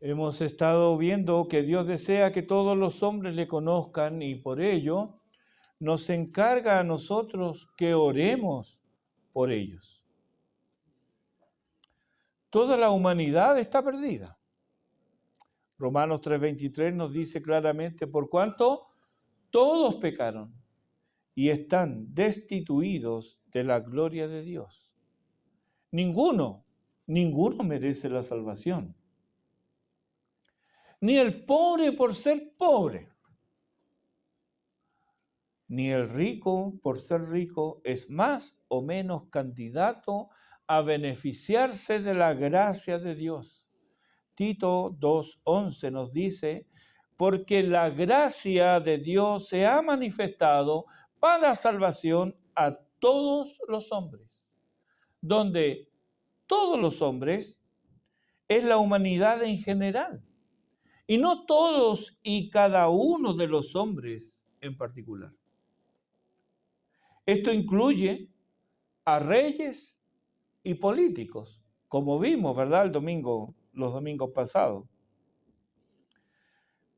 Hemos estado viendo que Dios desea que todos los hombres le conozcan y por ello nos encarga a nosotros que oremos por ellos. Toda la humanidad está perdida. Romanos 3:23 nos dice claramente, por cuanto todos pecaron y están destituidos de la gloria de Dios. Ninguno merece la salvación. Ni el pobre por ser pobre, ni el rico por ser rico es más o menos candidato a beneficiarse de la gracia de Dios. Tito 2:11 nos dice, porque la gracia de Dios se ha manifestado para salvación a todos los hombres, donde todos los hombres es la humanidad en general, y no todos y cada uno de los hombres en particular. Esto incluye a reyes y políticos, como vimos, ¿verdad? Los domingos pasados.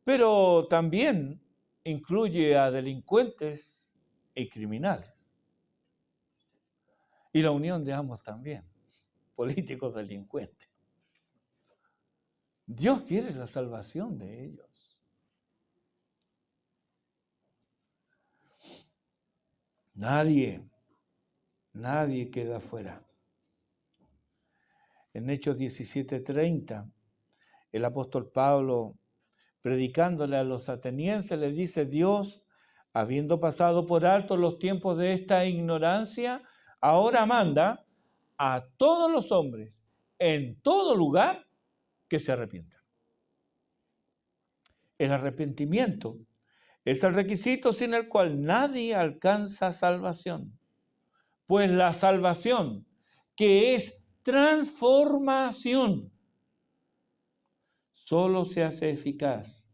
Pero también incluye a delincuentes y criminales. Y la unión de ambos también, políticos delincuentes. Dios quiere la salvación de ellos. Nadie queda fuera. En Hechos 17:30, el apóstol Pablo, predicándole a los atenienses, le dice, Dios, habiendo pasado por alto los tiempos de esta ignorancia, ahora manda a todos los hombres, en todo lugar, que se arrepientan. El arrepentimiento es el requisito sin el cual nadie alcanza salvación. Pues la salvación, que es transformación, solo se hace eficaz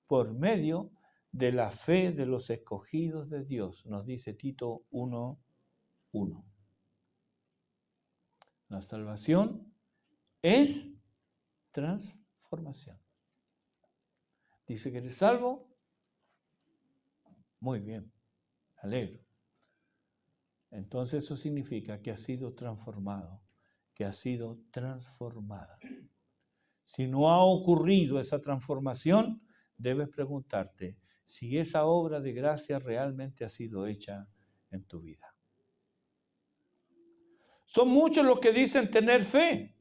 por medio de la fe de los escogidos de Dios, nos dice Tito 1:1. La salvación es transformación. Dice que eres salvo. Muy bien, me alegro. Entonces eso significa que has sido transformado, que has sido transformada. Si no ha ocurrido esa transformación, debes preguntarte si esa obra de gracia realmente ha sido hecha en tu vida. Son muchos los que dicen tener fe,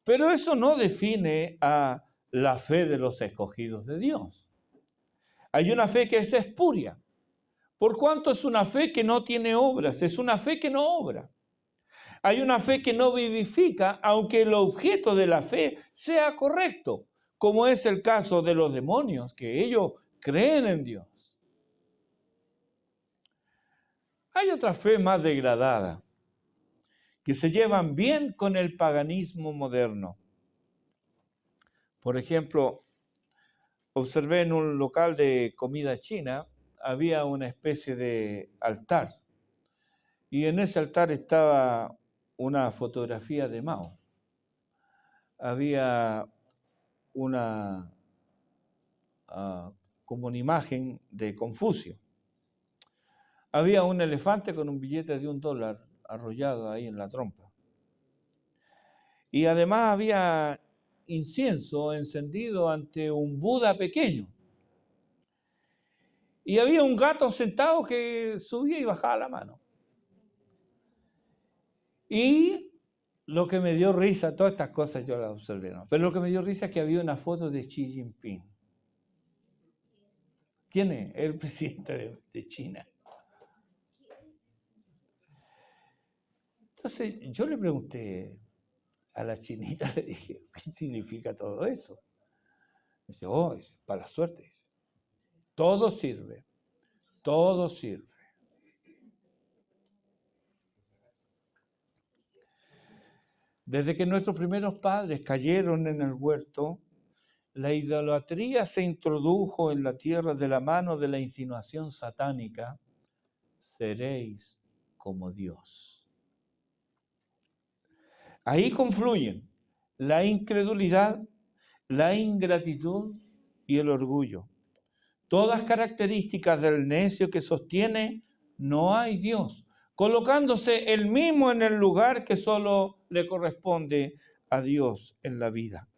pero eso no define a la fe de los escogidos de Dios. Hay una fe que es espuria, por cuanto es una fe que no tiene obras, es una fe que no obra. Hay una fe que no vivifica, aunque el objeto de la fe sea correcto, como es el caso de los demonios, que ellos creen en Dios. Hay otra fe más degradada, que se llevan bien con el paganismo moderno. Por ejemplo, observé en un local de comida china, había una especie de altar, y en ese altar estaba una fotografía de Mao. Había una como una imagen de Confucio. Había un elefante con un billete de $1 arrollado ahí en la trompa. Y además había incienso encendido ante un Buda pequeño. Y había un gato sentado que subía y bajaba la mano. Y lo que me dio risa, todas estas cosas yo las observé, ¿no? Pero lo que me dio risa es que había una foto de Xi Jinping. ¿Quién es? El presidente de China. Entonces yo le pregunté a la chinita, le dije, ¿qué significa todo eso? Dice, oh, es para la suerte. Dice. Todo sirve, todo sirve. Desde que nuestros primeros padres cayeron en el huerto, la idolatría se introdujo en la tierra de la mano de la insinuación satánica, seréis como Dios. Ahí confluyen la incredulidad, la ingratitud y el orgullo. Todas características del necio que sostiene no hay Dios, colocándose él mismo en el lugar que solo le corresponde a Dios en la vida.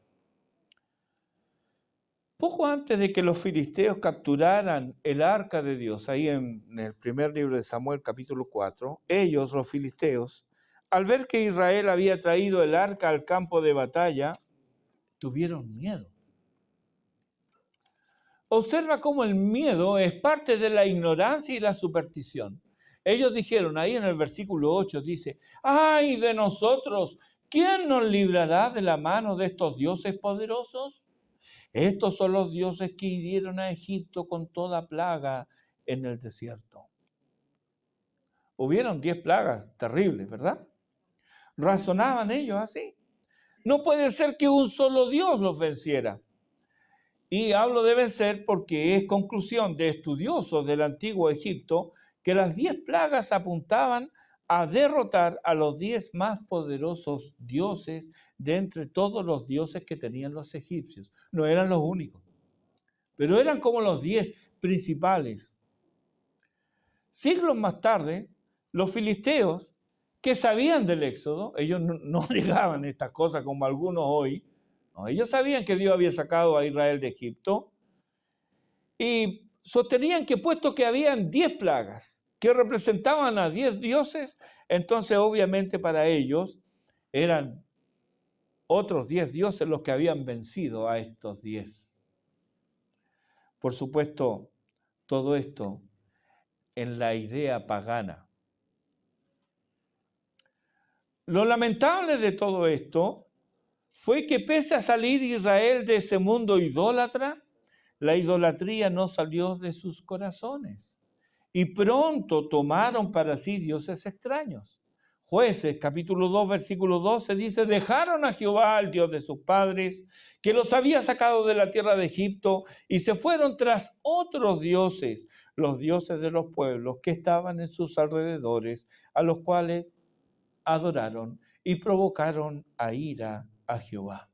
Poco antes de que los filisteos capturaran el arca de Dios, ahí en el primer libro de Samuel, capítulo 4, ellos, los filisteos, al ver que Israel había traído el arca al campo de batalla, tuvieron miedo. Observa cómo el miedo es parte de la ignorancia y la superstición. Ellos dijeron, ahí en el versículo 8 dice, ¡ay de nosotros! ¿Quién nos librará de la mano de estos dioses poderosos? Estos son los dioses que hirieron a Egipto con toda plaga en el desierto. Hubieron 10 plagas terribles, ¿verdad? Razonaban ellos así. No puede ser que un solo Dios los venciera. Y hablo de vencer porque es conclusión de estudiosos del antiguo Egipto que las 10 plagas apuntaban a derrotar a los 10 más poderosos dioses de entre todos los dioses que tenían los egipcios. No eran los únicos, pero eran como los 10 principales. Siglos más tarde, los filisteos, que sabían del Éxodo, ellos no negaban estas cosas como algunos hoy, no, ellos sabían que Dios había sacado a Israel de Egipto y sostenían que puesto que habían 10 plagas que representaban a 10 dioses, entonces obviamente para ellos eran otros 10 dioses los que habían vencido a estos 10. Por supuesto, todo esto en la idea pagana. Lo lamentable de todo esto fue que pese a salir Israel de ese mundo idólatra, la idolatría no salió de sus corazones y pronto tomaron para sí dioses extraños. Jueces, capítulo 2, versículo 12 dice, dejaron a Jehová, el Dios de sus padres, que los había sacado de la tierra de Egipto, y se fueron tras otros dioses, los dioses de los pueblos que estaban en sus alrededores, a los cuales adoraron y provocaron a ira a Jehová.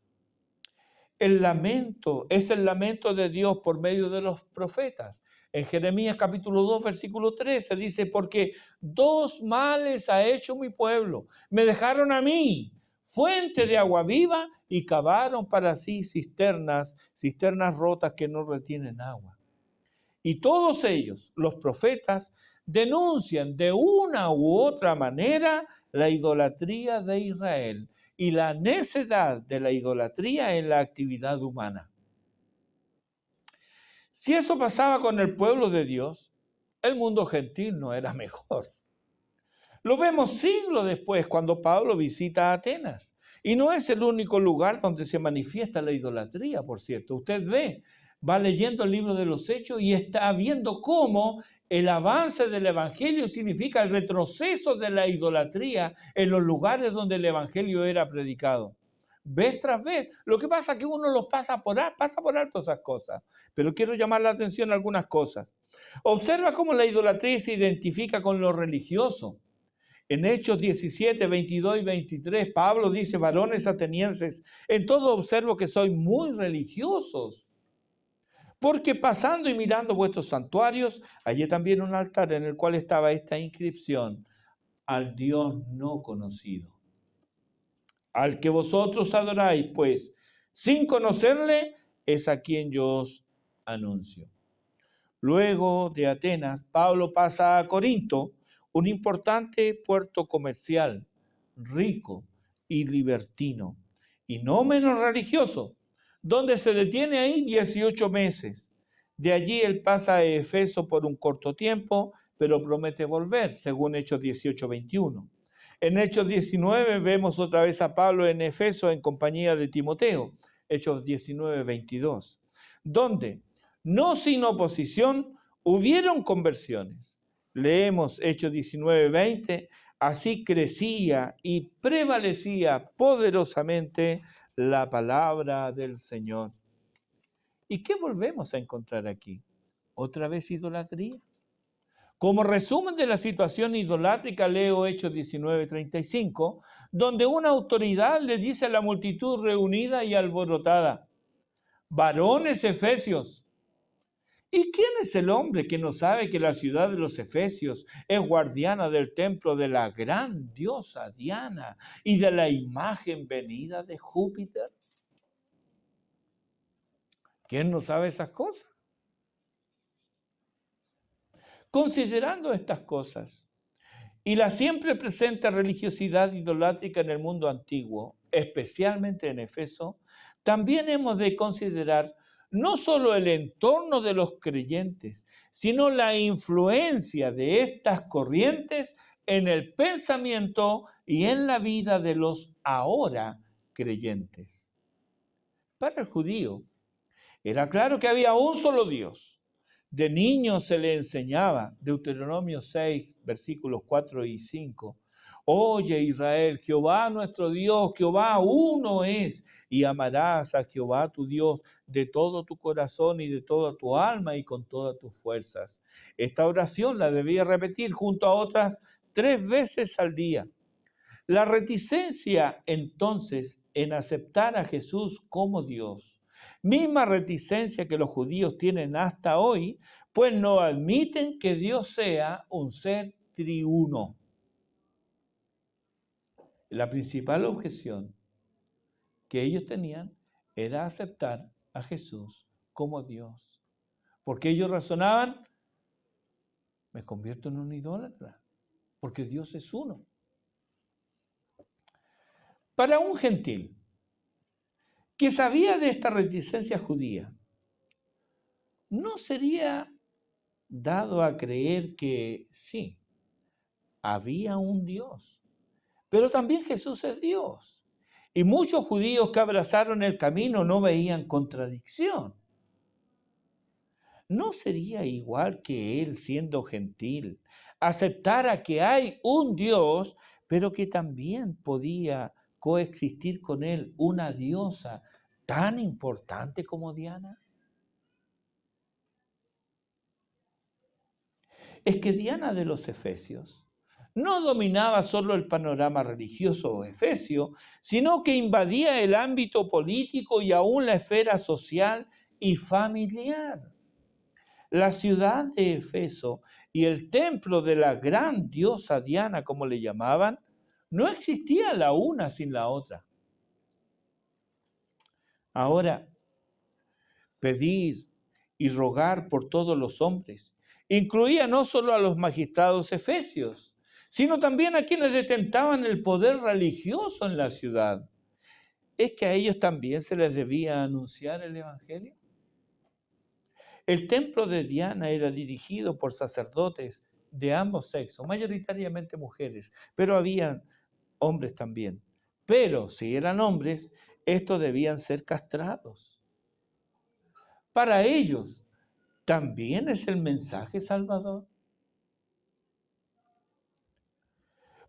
El lamento es el lamento de Dios por medio de los profetas. En Jeremías capítulo 2, versículo 13 dice, porque 2 males ha hecho mi pueblo. Me dejaron a mí, fuente de agua viva, y cavaron para sí cisternas rotas que no retienen agua. Y todos ellos, los profetas, denuncian de una u otra manera la idolatría de Israel y la necedad de la idolatría en la actividad humana. Si eso pasaba con el pueblo de Dios, el mundo gentil no era mejor. Lo vemos siglos después cuando Pablo visita Atenas. Y no es el único lugar donde se manifiesta la idolatría, por cierto. Usted va leyendo el libro de los Hechos y está viendo cómo el avance del Evangelio significa el retroceso de la idolatría en los lugares donde el Evangelio era predicado. Vez tras vez. Lo que pasa es que uno los pasa por alto esas cosas. Pero quiero llamar la atención a algunas cosas. Observa cómo la idolatría se identifica con lo religioso. En Hechos 17, 22 y 23, Pablo dice, varones atenienses, en todo observo que sois muy religiosos, porque pasando y mirando vuestros santuarios, hallé también un altar en el cual estaba esta inscripción, al Dios no conocido. Al que vosotros adoráis, pues, sin conocerle, es a quien yo os anuncio. Luego de Atenas, Pablo pasa a Corinto, un importante puerto comercial, rico y libertino, y no menos religioso, donde se detiene ahí 18 meses. De allí él pasa a Efeso por un corto tiempo, pero promete volver, según Hechos 18, 21. En Hechos 19 vemos otra vez a Pablo en Efeso en compañía de Timoteo, Hechos 19, 22, donde, no sin oposición, hubieron conversiones. Leemos Hechos 19, 20, así crecía y prevalecía poderosamente la palabra del Señor. ¿Y qué volvemos a encontrar aquí? ¿Otra vez idolatría? Como resumen de la situación idolátrica, leo Hechos 19:35, donde una autoridad le dice a la multitud reunida y alborotada, varones efesios. ¿Y quién es el hombre que no sabe que la ciudad de los efesios es guardiana del templo de la gran diosa Diana y de la imagen venida de Júpiter? ¿Quién no sabe esas cosas? Considerando estas cosas y la siempre presente religiosidad idolátrica en el mundo antiguo, especialmente en Efeso, también hemos de considerar no solo el entorno de los creyentes, sino la influencia de estas corrientes en el pensamiento y en la vida de los ahora creyentes. Para el judío, era claro que había un solo Dios. De niño se le enseñaba, Deuteronomio 6, versículos 4 y 5. Oye Israel, Jehová nuestro Dios, Jehová uno es, y amarás a Jehová tu Dios de todo tu corazón y de toda tu alma y con todas tus fuerzas. Esta oración la debía repetir junto a otras 3 veces al día. La reticencia entonces en aceptar a Jesús como Dios, misma reticencia que los judíos tienen hasta hoy, pues no admiten que Dios sea un ser triuno. La principal objeción que ellos tenían era aceptar a Jesús como Dios, porque ellos razonaban, me convierto en un idólatra, porque Dios es uno. Para un gentil que sabía de esta reticencia judía, ¿no sería dado a creer que sí, había un Dios, pero también Jesús es Dios? Y muchos judíos que abrazaron el camino no veían contradicción. ¿No sería igual que él, siendo gentil, aceptara que hay un Dios, pero que también podía coexistir con él una diosa tan importante como Diana? Es que Diana de los Efesios no dominaba solo el panorama religioso efesio, sino que invadía el ámbito político y aún la esfera social y familiar. La ciudad de Efeso y el templo de la gran diosa Diana, como le llamaban, no existía la una sin la otra. Ahora, pedir y rogar por todos los hombres incluía no solo a los magistrados efesios, sino también a quienes detentaban el poder religioso en la ciudad. ¿Es que a ellos también se les debía anunciar el Evangelio? El templo de Diana era dirigido por sacerdotes de ambos sexos, mayoritariamente mujeres, pero había hombres también. Pero si eran hombres, estos debían ser castrados. Para ellos, ¿también es el mensaje salvador?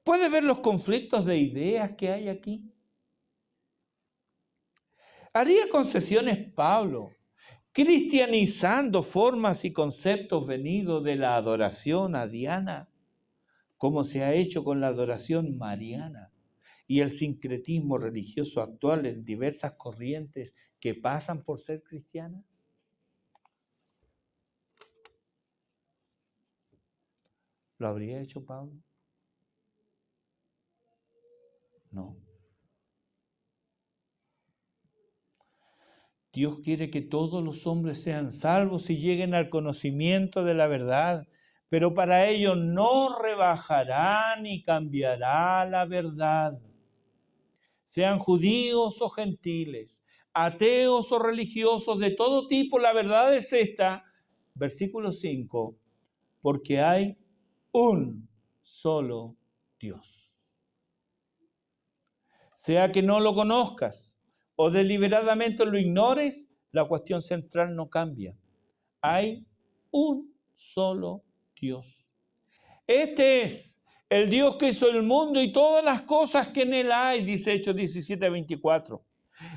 ¿Puede ver los conflictos de ideas que hay aquí? ¿Haría concesiones Pablo, cristianizando formas y conceptos venidos de la adoración a Diana, como se ha hecho con la adoración mariana y el sincretismo religioso actual en diversas corrientes que pasan por ser cristianas? ¿Lo habría hecho Pablo? No. Dios quiere que todos los hombres sean salvos y lleguen al conocimiento de la verdad, pero para ello no rebajará ni cambiará la verdad. Sean judíos o gentiles, ateos o religiosos de todo tipo, la verdad es esta, versículo 5, porque hay un solo Dios. Sea que no lo conozcas o deliberadamente lo ignores, la cuestión central no cambia. Hay un solo Dios. Este es el Dios que hizo el mundo y todas las cosas que en él hay, dice Hechos 17:24.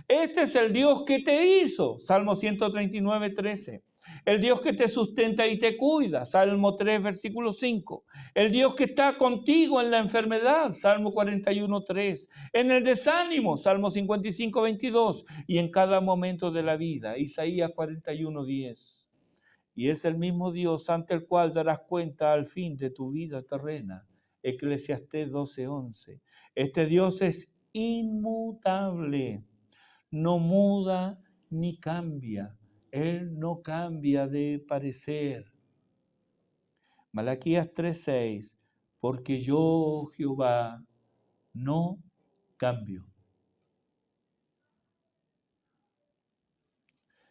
Este es el Dios que te hizo, Salmo 139:13. El Dios que te sustenta y te cuida, Salmo 3, versículo 5. El Dios que está contigo en la enfermedad, Salmo 41, 3. En el desánimo, Salmo 55, 22. Y en cada momento de la vida, Isaías 41, 10. Y es el mismo Dios ante el cual darás cuenta al fin de tu vida terrena, Eclesiastés 12, 11. Este Dios es inmutable, no muda ni cambia. Él no cambia de parecer. Malaquías 3:6, porque yo, Jehová, no cambio.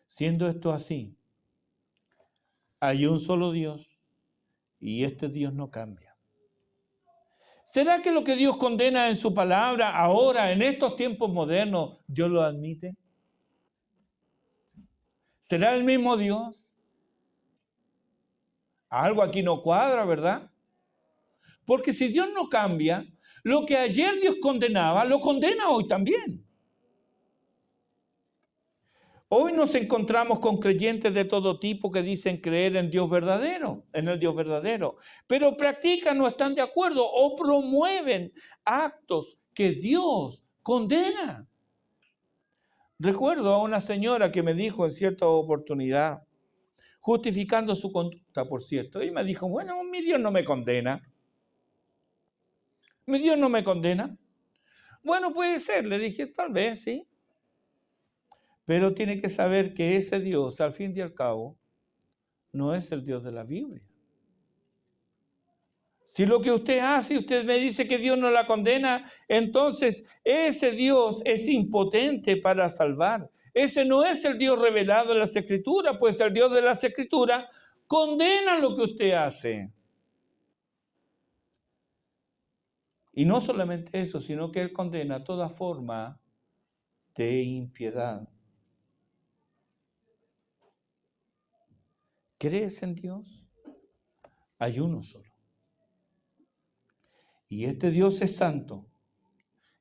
Siendo esto así, hay un solo Dios y este Dios no cambia. ¿Será que lo que Dios condena en su palabra ahora, en estos tiempos modernos, Dios lo admite? ¿Será el mismo Dios? Algo aquí no cuadra, ¿verdad? Porque si Dios no cambia, lo que ayer Dios condenaba, lo condena hoy también. Hoy nos encontramos con creyentes de todo tipo que dicen creer en Dios verdadero, en el Dios verdadero, pero practican, no están de acuerdo o promueven actos que Dios condena. Recuerdo a una señora que me dijo en cierta oportunidad, justificando su conducta, por cierto, y me dijo, bueno, mi Dios no me condena. Mi Dios no me condena. Bueno, puede ser, le dije, tal vez, sí. Pero tiene que saber que ese Dios, al fin y al cabo, no es el Dios de la Biblia. Si lo que usted hace, usted me dice que Dios no la condena, entonces ese Dios es impotente para salvar. Ese no es el Dios revelado en las Escrituras, pues el Dios de las Escrituras condena lo que usted hace. Y no solamente eso, sino que Él condena toda forma de impiedad. ¿Crees en Dios? Hay uno solo. Y este Dios es santo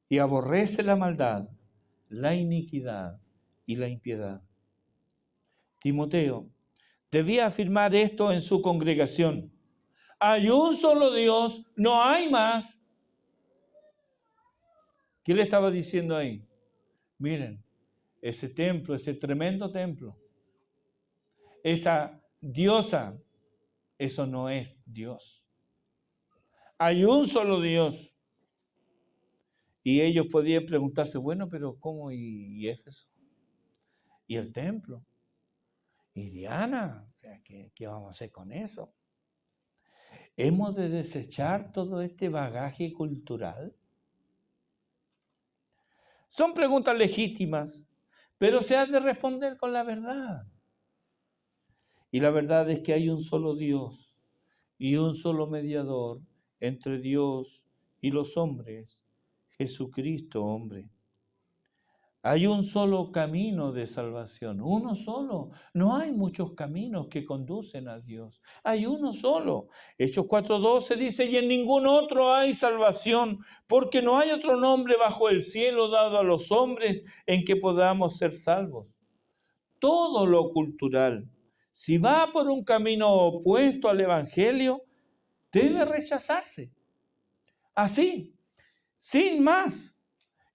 y aborrece la maldad, la iniquidad y la impiedad. Timoteo debía afirmar esto en su congregación. Hay un solo Dios, no hay más. ¿Qué le estaba diciendo ahí? Miren, ese templo, ese tremendo templo, esa diosa, eso no es Dios. Hay un solo Dios. Y ellos podían preguntarse, bueno, pero ¿cómo y Éfeso? ¿Y el templo? ¿Y Diana? O sea, ¿qué vamos a hacer con eso? ¿Hemos de desechar todo este bagaje cultural? Son preguntas legítimas, pero se ha de responder con la verdad. Y la verdad es que hay un solo Dios y un solo mediador entre Dios y los hombres, Jesucristo hombre. Hay un solo camino de salvación, uno solo. No hay muchos caminos que conducen a Dios. Hay uno solo. Hechos 4:12 dice, y en ningún otro hay salvación, porque no hay otro nombre bajo el cielo dado a los hombres en que podamos ser salvos. Todo lo cultural, si va por un camino opuesto al Evangelio, debe rechazarse. Así, sin más,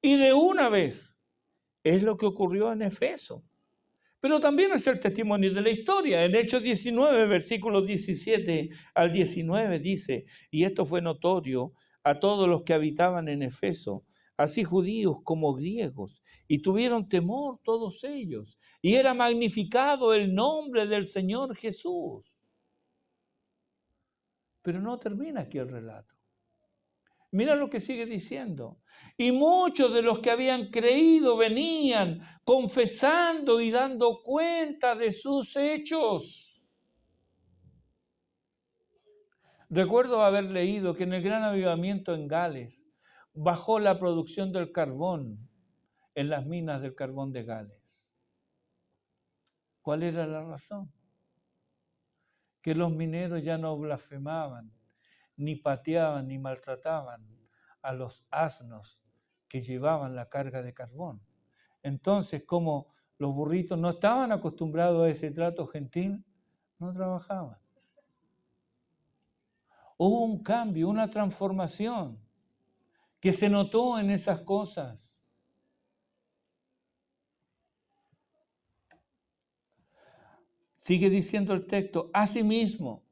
y de una vez. Es lo que ocurrió en Efeso. Pero también es el testimonio de la historia. En Hechos 19, versículos 17 al 19 dice, y esto fue notorio a todos los que habitaban en Efeso, así judíos como griegos, y tuvieron temor todos ellos, y era magnificado el nombre del Señor Jesús. Pero no termina aquí el relato. Mira lo que sigue diciendo. Y muchos de los que habían creído venían confesando y dando cuenta de sus hechos. Recuerdo haber leído que en el gran avivamiento en Gales bajó la producción del carbón en las minas del carbón de Gales. ¿Cuál era la razón? Que los mineros ya no blasfemaban, ni pateaban, ni maltrataban a los asnos que llevaban la carga de carbón. Entonces, como los burritos no estaban acostumbrados a ese trato gentil, No trabajaban. Hubo un cambio, una transformación que se notó en esas cosas. Sigue diciendo el texto, asimismo,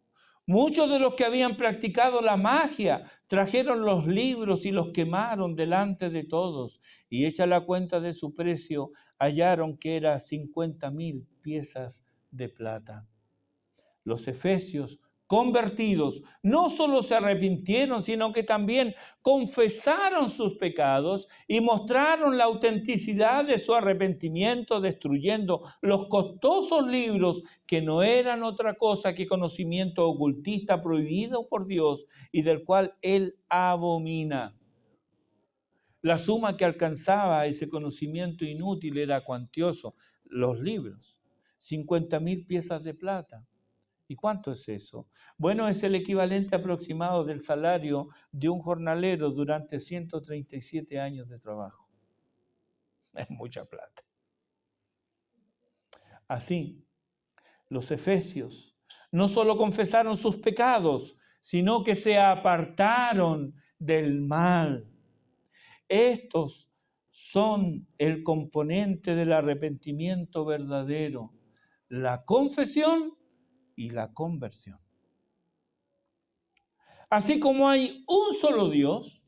muchos de los que habían practicado la magia trajeron los libros y los quemaron delante de todos, y hecha la cuenta de su precio, hallaron que era 50,000 piezas de plata. Los efesios convertidos no solo se arrepintieron, sino que también confesaron sus pecados y mostraron la autenticidad de su arrepentimiento, destruyendo los costosos libros que no eran otra cosa que conocimiento ocultista prohibido por Dios y del cual Él abomina. La suma que alcanzaba ese conocimiento inútil era cuantioso. Los libros, 50,000 piezas de plata. ¿Y cuánto es eso? Bueno, es el equivalente aproximado del salario de un jornalero durante 137 años de trabajo. Es mucha plata. Así, los efesios no solo confesaron sus pecados, sino que se apartaron del mal. Estos son el componente del arrepentimiento verdadero, la confesión y la conversión. Así como hay un solo Dios,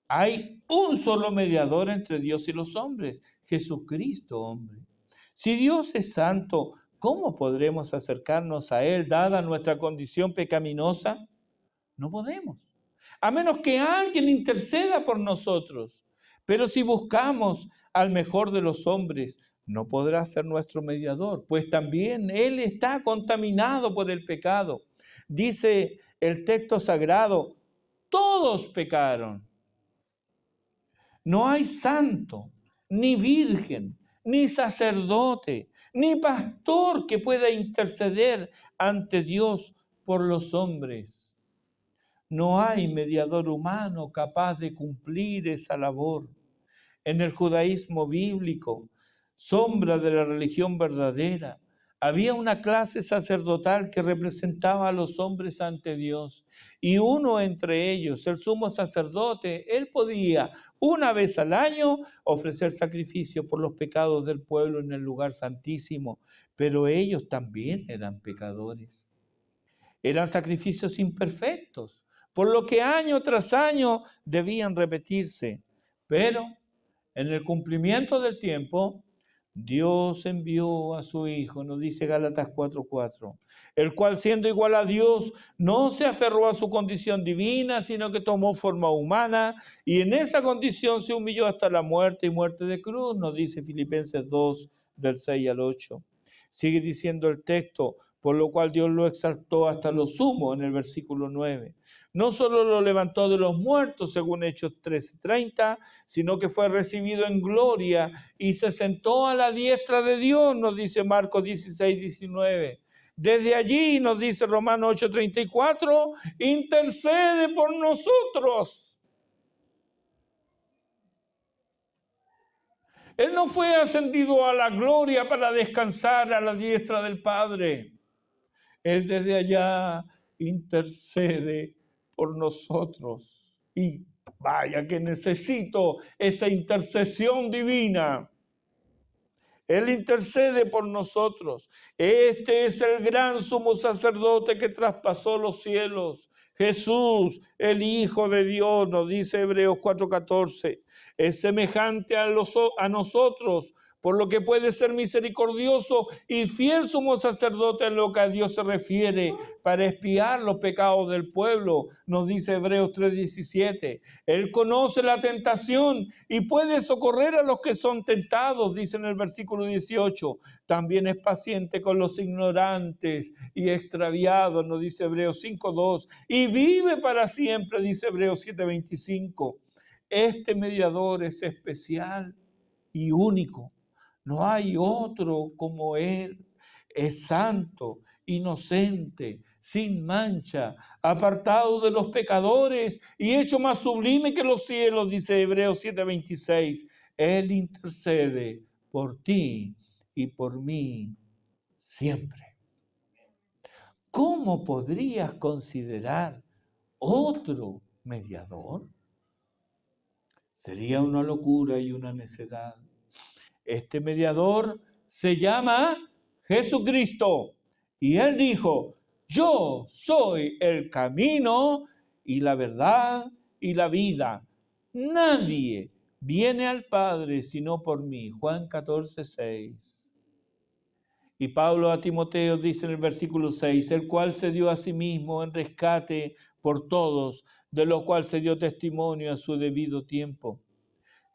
hay un solo mediador entre Dios y los hombres, Jesucristo hombre. Si Dios es santo, ¿cómo podremos acercarnos a Él dada nuestra condición pecaminosa? No podemos, a menos que alguien interceda por nosotros. Pero si buscamos al mejor de los hombres, no podrá ser nuestro mediador, pues también Él está contaminado por el pecado. Dice el texto sagrado, todos pecaron. No hay santo, ni virgen, ni sacerdote, ni pastor que pueda interceder ante Dios por los hombres. No hay mediador humano capaz de cumplir esa labor. En el judaísmo bíblico, sombra de la religión verdadera, había una clase sacerdotal que representaba a los hombres ante Dios. Y uno entre ellos, el sumo sacerdote, él podía una vez al año ofrecer sacrificio por los pecados del pueblo en el lugar santísimo. Pero ellos también eran pecadores. Eran sacrificios imperfectos, por lo que año tras año debían repetirse. Pero en el cumplimiento del tiempo, Dios envió a su Hijo, nos dice Gálatas 4:4, el cual siendo igual a Dios, no se aferró a su condición divina, sino que tomó forma humana, y en esa condición se humilló hasta la muerte y muerte de cruz, nos dice Filipenses 2, del 6 al 8. Sigue diciendo el texto, por lo cual Dios lo exaltó hasta lo sumo en el versículo 9. No solo lo levantó de los muertos, según Hechos 13:30, sino que fue recibido en gloria y se sentó a la diestra de Dios, nos dice Marcos 16:19. Desde allí, nos dice Romanos 8:34, intercede por nosotros. Él no fue ascendido a la gloria para descansar a la diestra del Padre. Él desde allá intercede por nosotros. Y vaya que necesito esa intercesión divina. Él intercede por nosotros. Este es el gran sumo sacerdote que traspasó los cielos. Jesús, el Hijo de Dios, nos dice Hebreos 4:14. Es semejante a nosotros, por lo que puede ser misericordioso y fiel sumo sacerdote en lo que a Dios se refiere, para expiar los pecados del pueblo, nos dice Hebreos 3:17. Él conoce la tentación y puede socorrer a los que son tentados, dice en el versículo 18. También es paciente con los ignorantes y extraviados, nos dice Hebreos 5:2. Y vive para siempre, dice Hebreos 7:25. Este mediador es especial y único. No hay otro como Él. Es santo, inocente, sin mancha, apartado de los pecadores y hecho más sublime que los cielos, dice Hebreos 7:26. Él intercede por ti y por mí siempre. ¿cómo podrías considerar otro mediador? Sería una locura y una necedad. Este mediador se llama Jesucristo. Y él dijo, yo soy el camino y la verdad y la vida. Nadie viene al Padre sino por mí. Juan 14:6. Y Pablo a Timoteo dice en el versículo 6, el cual se dio a sí mismo en rescate por todos, de lo cual se dio testimonio a su debido tiempo.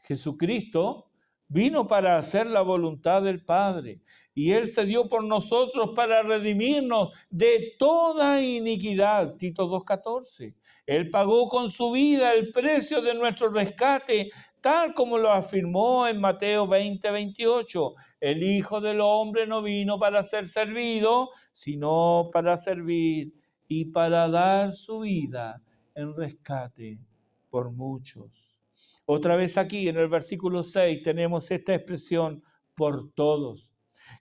Jesucristo vino para hacer la voluntad del Padre y Él se dio por nosotros para redimirnos de toda iniquidad. Tito 2:14. Él pagó con su vida el precio de nuestro rescate, tal como lo afirmó en Mateo 20:28. El Hijo del Hombre no vino para ser servido, sino para servir y para dar su vida en rescate por muchos. Otra vez aquí en el versículo 6 tenemos esta expresión por todos,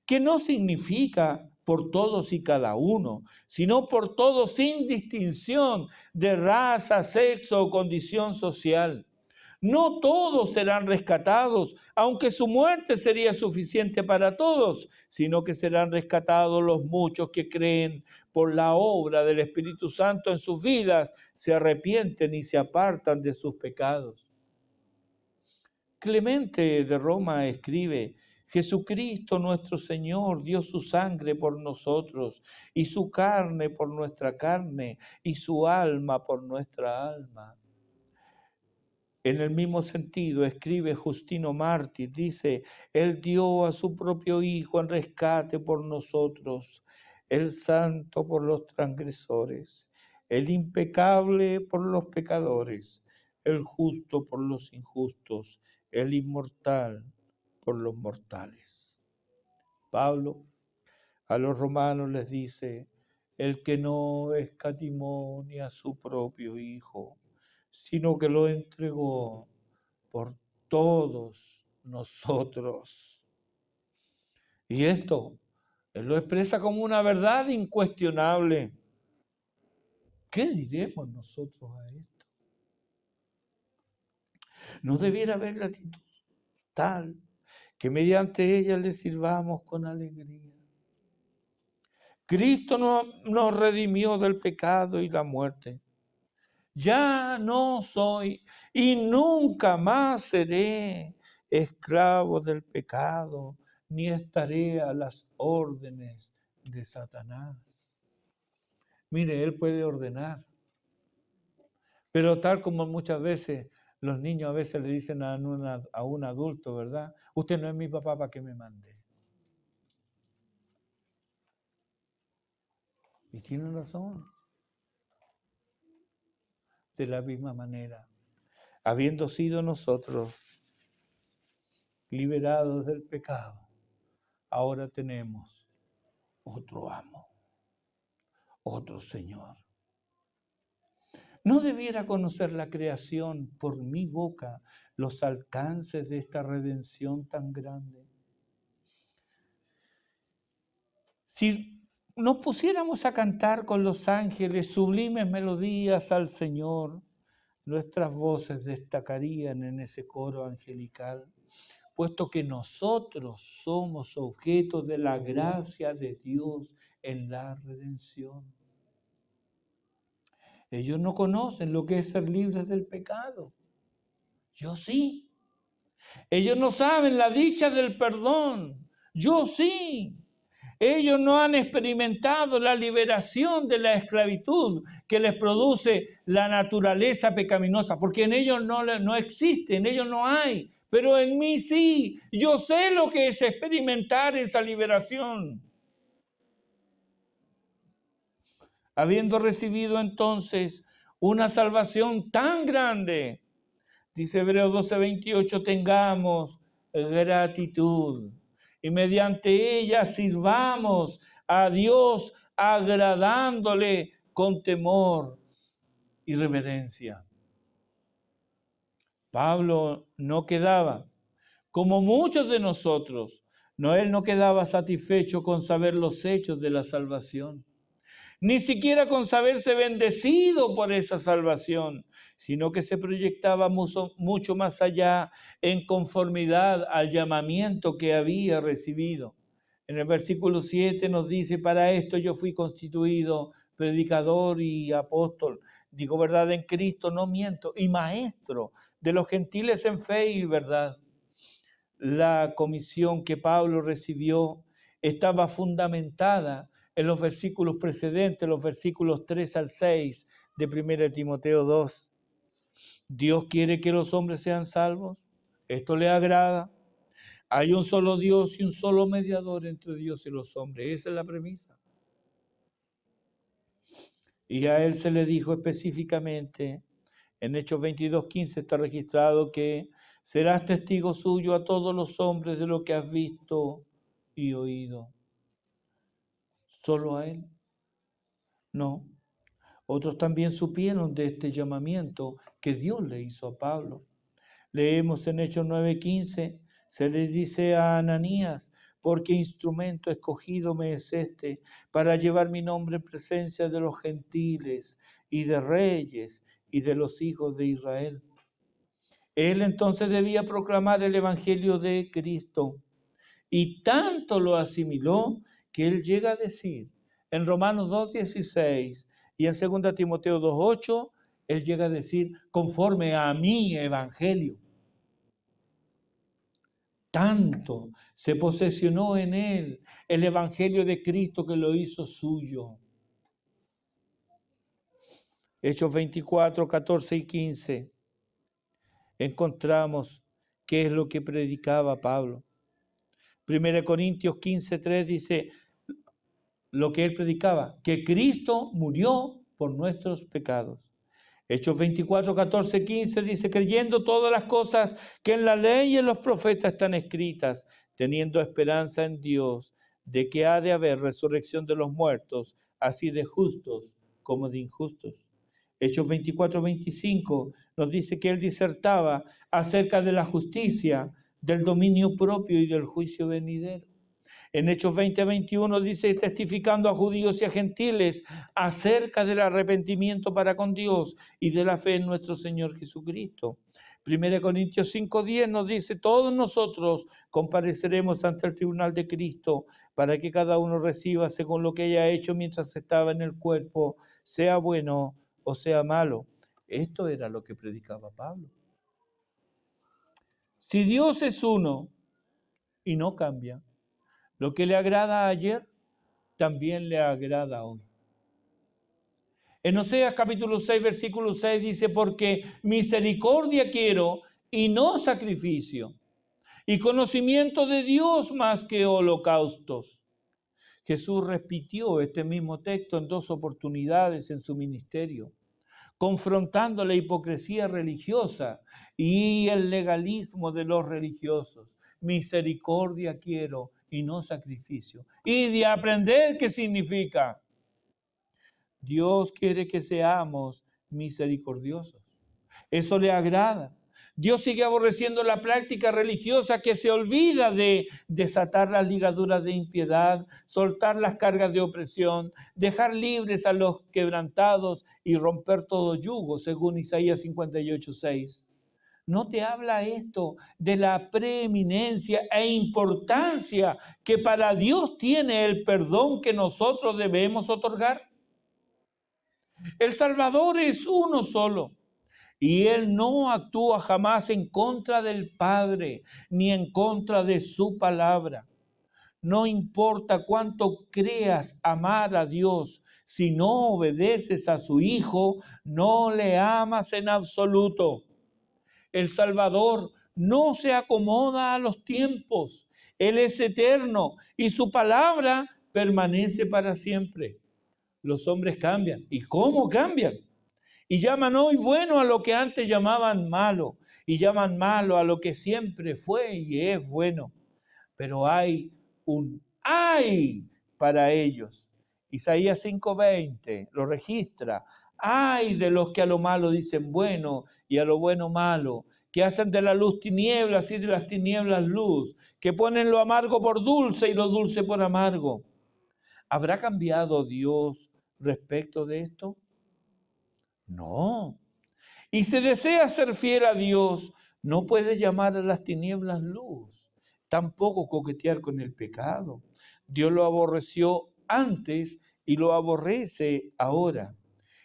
que no significa por todos y cada uno, sino por todos sin distinción de raza, sexo o condición social. No todos serán rescatados, aunque su muerte sería suficiente para todos, sino que serán rescatados los muchos que creen por la obra del Espíritu Santo en sus vidas, se arrepienten y se apartan de sus pecados. Clemente de Roma escribe, Jesucristo nuestro Señor dio su sangre por nosotros y su carne por nuestra carne y su alma por nuestra alma. En el mismo sentido escribe Justino Mártir, dice, Él dio a su propio Hijo en rescate por nosotros, el santo por los transgresores, el impecable por los pecadores, el justo por los injustos, el inmortal por los mortales. Pablo a los romanos les dice, el que no escatimó ni a su propio Hijo, sino que lo entregó por todos nosotros. Y esto, él lo expresa como una verdad incuestionable. ¿Qué diremos nosotros a esto? No debiera haber gratitud tal que mediante ella le sirvamos con alegría. Cristo nos redimió del pecado y la muerte. Ya no soy y nunca más seré esclavo del pecado, ni estaré a las órdenes de Satanás. Mire, él puede ordenar, pero tal como muchas veces los niños a veces le dicen a un adulto, ¿verdad? Usted no es mi papá para que me mande. Y tienen razón. De la misma manera, habiendo sido nosotros liberados del pecado, ahora tenemos otro amo, otro Señor. ¿No debiera conocer la creación por mi boca los alcances de esta redención tan grande? Si nos pusiéramos a cantar con los ángeles sublimes melodías al Señor, nuestras voces destacarían en ese coro angelical, puesto que nosotros somos objetos de la gracia de Dios en la redención. Ellos no conocen lo que es ser libres del pecado. Yo sí. Ellos no saben la dicha del perdón. Yo sí. Ellos no han experimentado la liberación de la esclavitud que les produce la naturaleza pecaminosa, porque en ellos no existe, en ellos no hay, pero en mí sí. Yo sé lo que es experimentar esa liberación. Habiendo recibido entonces una salvación tan grande, dice Hebreos 12:28, tengamos gratitud y mediante ella sirvamos a Dios agradándole con temor y reverencia. Pablo no quedaba, como muchos de nosotros, él no quedaba satisfecho con saber los hechos de la salvación, ni siquiera con saberse bendecido por esa salvación, sino que se proyectaba mucho más allá en conformidad al llamamiento que había recibido. En el versículo 7 nos dice, para esto yo fui constituido predicador y apóstol, digo verdad en Cristo, no miento, y maestro de los gentiles en fe y verdad. La comisión que Pablo recibió estaba fundamentada en los versículos precedentes, los versículos 3 al 6 de 1 Timoteo 2. Dios quiere que los hombres sean salvos. Esto le agrada. Hay un solo Dios y un solo mediador entre Dios y los hombres. Esa es la premisa. Y a él se le dijo específicamente, en Hechos 22:15 está registrado que serás testigo suyo a todos los hombres de lo que has visto y oído. ¿Solo a él? No. Otros también supieron de este llamamiento que Dios le hizo a Pablo. Leemos en Hechos 9:15, se le dice a Ananías, porque instrumento escogido me es este para llevar mi nombre en presencia de los gentiles y de reyes y de los hijos de Israel. Él entonces debía proclamar el evangelio de Cristo y tanto lo asimiló que él llega a decir en Romanos 2:16 y en 2 Timoteo 2:8, él llega a decir conforme a mi evangelio. Tanto se posesionó en él el evangelio de Cristo que lo hizo suyo. Hechos 24, 14 y 15. Encontramos qué es lo que predicaba Pablo. 1 Corintios 15:3 dice lo que él predicaba, que Cristo murió por nuestros pecados. Hechos 24, 14, 15 dice, creyendo todas las cosas que en la ley y en los profetas están escritas, teniendo esperanza en Dios, de que ha de haber resurrección de los muertos, así de justos como de injustos. Hechos 24, 25 nos dice que él disertaba acerca de la justicia, del dominio propio y del juicio venidero. En Hechos 20:21 dice, testificando a judíos y a gentiles acerca del arrepentimiento para con Dios y de la fe en nuestro Señor Jesucristo. 1 Corintios 5:10 nos dice, todos nosotros compareceremos ante el tribunal de Cristo para que cada uno reciba según lo que haya hecho mientras estaba en el cuerpo, sea bueno o sea malo. Esto era lo que predicaba Pablo. Si Dios es uno y no cambia, lo que le agrada ayer, también le agrada hoy. En Oseas capítulo 6, versículo 6 dice, porque misericordia quiero y no sacrificio, y conocimiento de Dios más que holocaustos. Jesús repitió este mismo texto en 2 oportunidades en su ministerio, confrontando la hipocresía religiosa y el legalismo de los religiosos. Misericordia quiero y no sacrificio. Y de aprender qué significa. Dios quiere que seamos misericordiosos. Eso le agrada. Dios sigue aborreciendo la práctica religiosa que se olvida de desatar las ligaduras de impiedad, soltar las cargas de opresión, dejar libres a los quebrantados y romper todo yugo, según Isaías 58:6. ¿No te habla esto de la preeminencia e importancia que para Dios tiene el perdón que nosotros debemos otorgar? El Salvador es uno solo. Y Él no actúa jamás en contra del Padre, ni en contra de su palabra. No importa cuánto creas amar a Dios, si no obedeces a su Hijo, no le amas en absoluto. El Salvador no se acomoda a los tiempos. Él es eterno y su palabra permanece para siempre. Los hombres cambian. ¿Y cómo cambian? Y llaman hoy bueno a lo que antes llamaban malo, y llaman malo a lo que siempre fue y es bueno. Pero hay un ay para ellos. Isaías 5:20 lo registra. Ay de los que a lo malo dicen bueno y a lo bueno malo, que hacen de la luz tinieblas y de las tinieblas luz, que ponen lo amargo por dulce y lo dulce por amargo. ¿Habrá cambiado Dios respecto de esto? No. Y si desea ser fiel a Dios, no puede llamar a las tinieblas luz, tampoco coquetear con el pecado. Dios lo aborreció antes y lo aborrece ahora.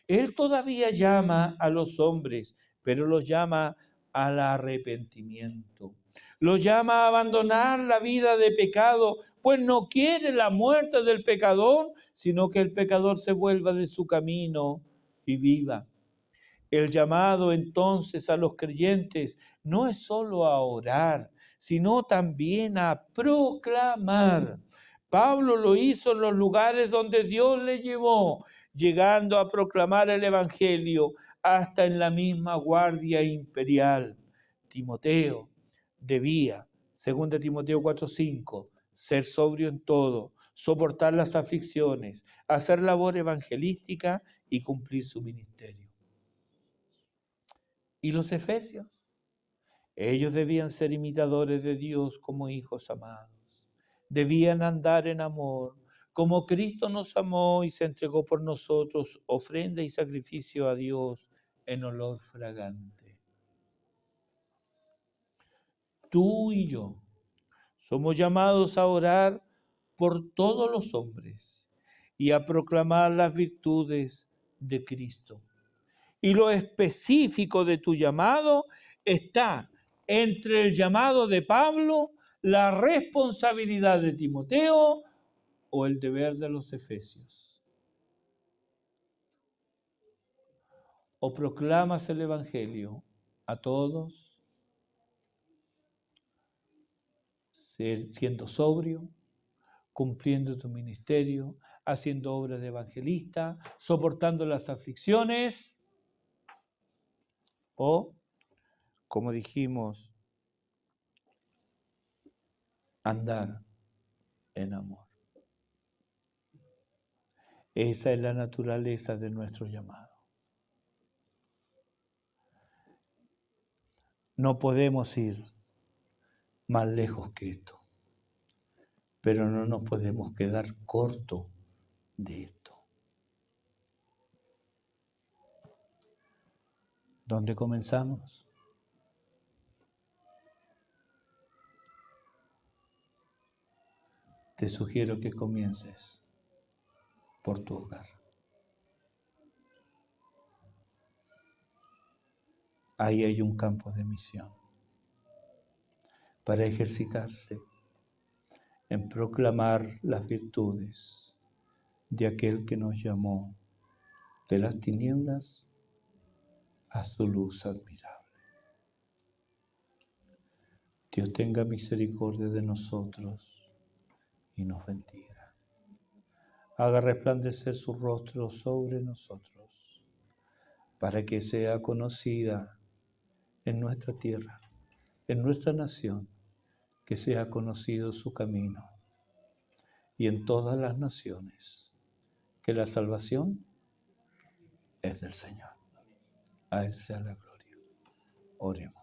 Él todavía llama a los hombres, pero los llama al arrepentimiento. Los llama a abandonar la vida de pecado, pues no quiere la muerte del pecador, sino que el pecador se vuelva de su camino y viva. El llamado entonces a los creyentes no es solo a orar, sino también a proclamar. Pablo lo hizo en los lugares donde Dios le llevó, llegando a proclamar el Evangelio hasta en la misma guardia imperial. Timoteo debía, 2 Timoteo 4:5, ser sobrio en todo, soportar las aflicciones, hacer labor evangelística y cumplir su ministerio. ¿Y los efesios? Ellos debían ser imitadores de Dios como hijos amados. Debían andar en amor, como Cristo nos amó y se entregó por nosotros, ofrenda y sacrificio a Dios en olor fragante. Tú y yo somos llamados a orar por todos los hombres y a proclamar las virtudes de Cristo. Y lo específico de tu llamado está entre el llamado de Pablo, la responsabilidad de Timoteo o el deber de los efesios. O proclamas el Evangelio a todos, siendo sobrio, cumpliendo tu ministerio, haciendo obra de evangelista, soportando las aflicciones, o, como dijimos, andar en amor. Esa es la naturaleza de nuestro llamado. No podemos ir más lejos que esto, pero no nos podemos quedar cortos de esto. ¿Dónde comenzamos? Te sugiero que comiences por tu hogar. Ahí hay un campo de misión para ejercitarse en proclamar las virtudes de aquel que nos llamó de las tinieblas a su luz admirable. Dios tenga misericordia de nosotros y nos bendiga. Haga resplandecer su rostro sobre nosotros, para que sea conocida en nuestra tierra, en nuestra nación, que sea conocido su camino, y en todas las naciones, que la salvación es del Señor. A Él sea la gloria. Oremos.